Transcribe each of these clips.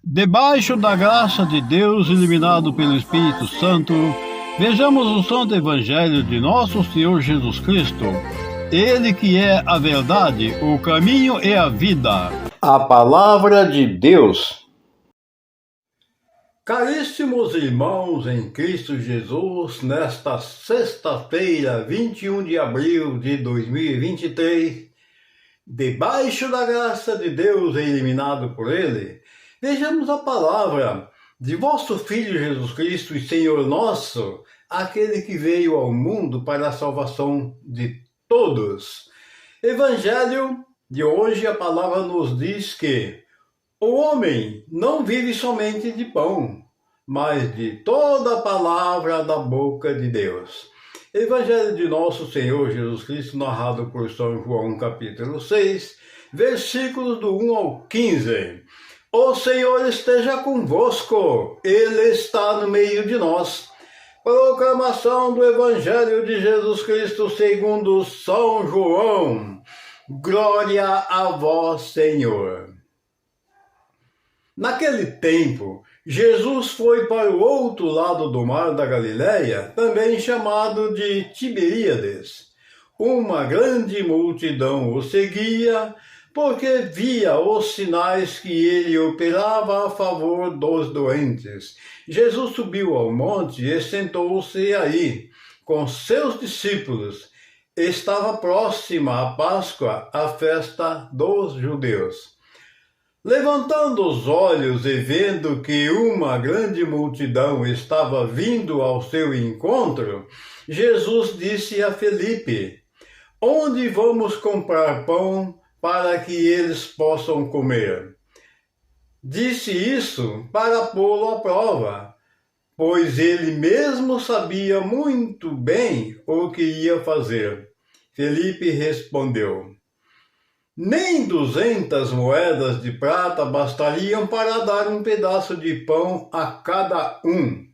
Debaixo da graça de Deus, iluminado pelo Espírito Santo, vejamos o Santo Evangelho de nosso Senhor Jesus Cristo. Ele que é a verdade, o caminho e a vida. A palavra de Deus. Caríssimos irmãos em Cristo Jesus, nesta sexta-feira, 21 de abril de 2023, debaixo da graça de Deus e iluminado por Ele, vejamos a palavra de vosso Filho Jesus Cristo e Senhor nosso, aquele que veio ao mundo para a salvação de todos. Evangelho de hoje, a palavra nos diz que o homem não vive somente de pão, mas de toda a palavra da boca de Deus. Evangelho de nosso Senhor Jesus Cristo, narrado por São João, capítulo 6, versículos do 1 ao 15. O Senhor esteja convosco, Ele está no meio de nós. Proclamação do Evangelho de Jesus Cristo segundo São João. Glória a vós, Senhor. Naquele tempo, Jesus foi para o outro lado do mar da Galileia, também chamado de Tiberíades. Uma grande multidão o seguia, porque via os sinais que ele operava a favor dos doentes. Jesus subiu ao monte e sentou-se aí, com seus discípulos. Estava próxima a Páscoa, a festa dos judeus. Levantando os olhos e vendo que uma grande multidão estava vindo ao seu encontro, Jesus disse a Felipe: "Onde vamos comprar pão para que eles possam comer?" Disse isso para pô-lo à prova, pois ele mesmo sabia muito bem o que ia fazer. Felipe respondeu: "Nem 200 moedas de prata bastariam para dar um pedaço de pão a cada um."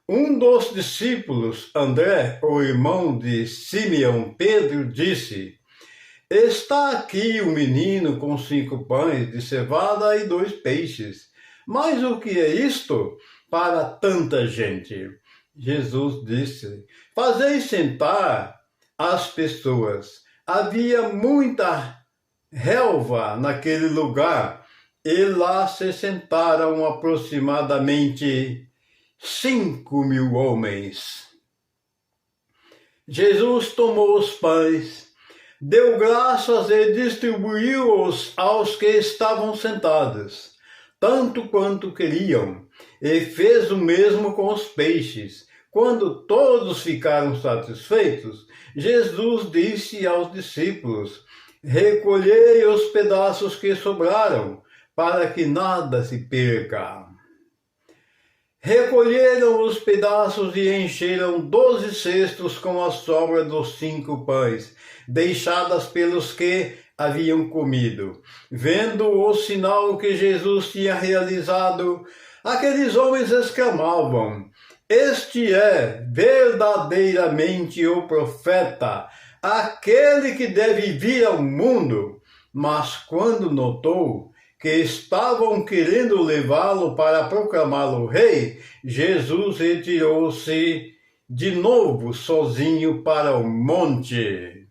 Um dos discípulos, André, o irmão de Simeão Pedro, disse: "Está aqui o menino com 5 pães de cevada e 2 peixes. Mas o que é isto para tanta gente?" Jesus disse: "Fazei sentar as pessoas." Havia muita relva naquele lugar, e lá se sentaram aproximadamente 5.000 homens. Jesus tomou os pães, deu graças e distribuiu-os aos que estavam sentados, tanto quanto queriam, e fez o mesmo com os peixes. Quando todos ficaram satisfeitos, Jesus disse aos discípulos: "Recolhei os pedaços que sobraram, para que nada se perca." Recolheram os pedaços e encheram 12 cestos com a sobra dos 5 pães, deixadas pelos que haviam comido. Vendo o sinal que Jesus tinha realizado, aqueles homens exclamavam: "Este é verdadeiramente o profeta, aquele que deve vir ao mundo." Mas quando notou que estavam querendo levá-lo para proclamá-lo rei, Jesus retirou-se de novo sozinho para o monte.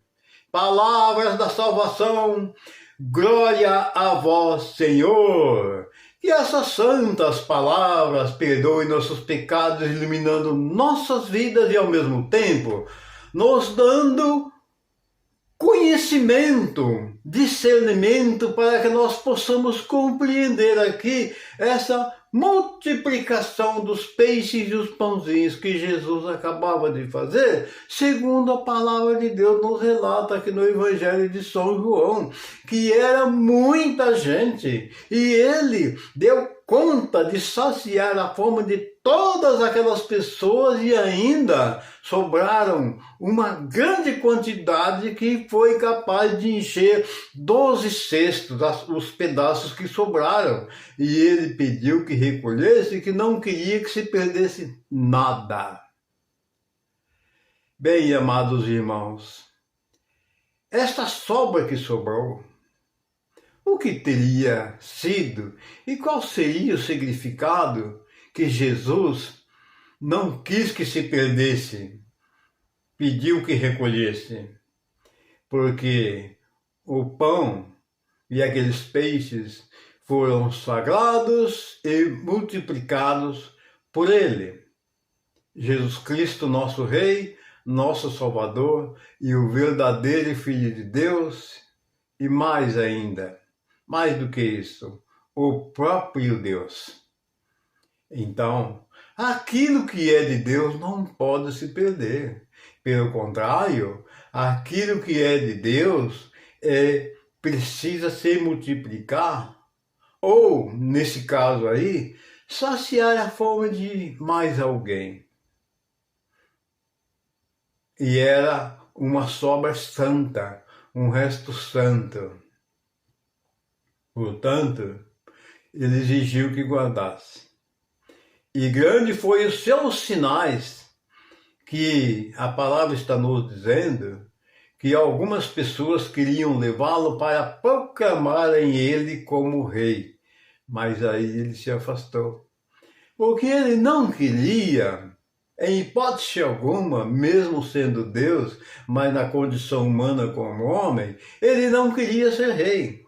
Palavras da salvação, glória a vós, Senhor. Que essas santas palavras perdoem nossos pecados, iluminando nossas vidas e ao mesmo tempo nos dando conhecimento, discernimento, para que nós possamos compreender aqui essa multiplicação dos peixes e os pãozinhos que Jesus acabava de fazer, segundo a palavra de Deus nos relata aqui no Evangelho de São João, que era muita gente, e ele deu conta de saciar a fome de todas aquelas pessoas, e ainda sobraram uma grande quantidade que foi capaz de encher 12 cestos, os pedaços que sobraram. E ele pediu que recolhesse, que não queria que se perdesse nada. Bem, amados irmãos, esta sobra que sobrou o que teria sido e qual seria o significado que Jesus não quis que se perdesse, pediu que recolhesse, porque o pão e aqueles peixes foram sagrados e multiplicados por ele. Jesus Cristo, nosso Rei, nosso Salvador e o verdadeiro Filho de Deus, e mais ainda, mais do que isso, o próprio Deus. Então, aquilo que é de Deus não pode se perder. Pelo contrário, aquilo que é de Deus precisa se multiplicar, ou, nesse caso aí, saciar a fome de mais alguém. E era uma sobra santa, um resto santo. Portanto, ele exigiu que guardasse. E grande foi os seus sinais, que a palavra está nos dizendo, que algumas pessoas queriam levá-lo para proclamarem ele como rei. Mas aí ele se afastou. Porque ele não queria, em hipótese alguma, mesmo sendo Deus, mas na condição humana como homem, ele não queria ser rei.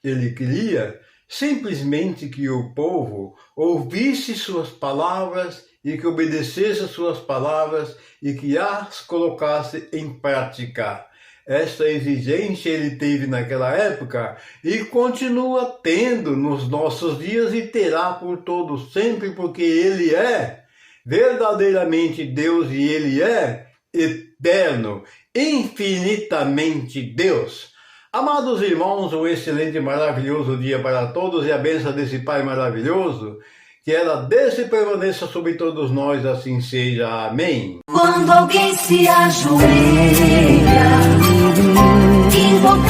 Ele queria simplesmente que o povo ouvisse suas palavras e que obedecesse às suas palavras e que as colocasse em prática. Essa exigência ele teve naquela época e continua tendo nos nossos dias e terá por todo sempre, porque ele é verdadeiramente Deus e ele é eterno, infinitamente Deus. Amados irmãos, um excelente e maravilhoso dia para todos e a bênção desse Pai maravilhoso, que ela desça e permaneça sobre todos nós, assim seja. Amém. Quando alguém se ajoelha, invoca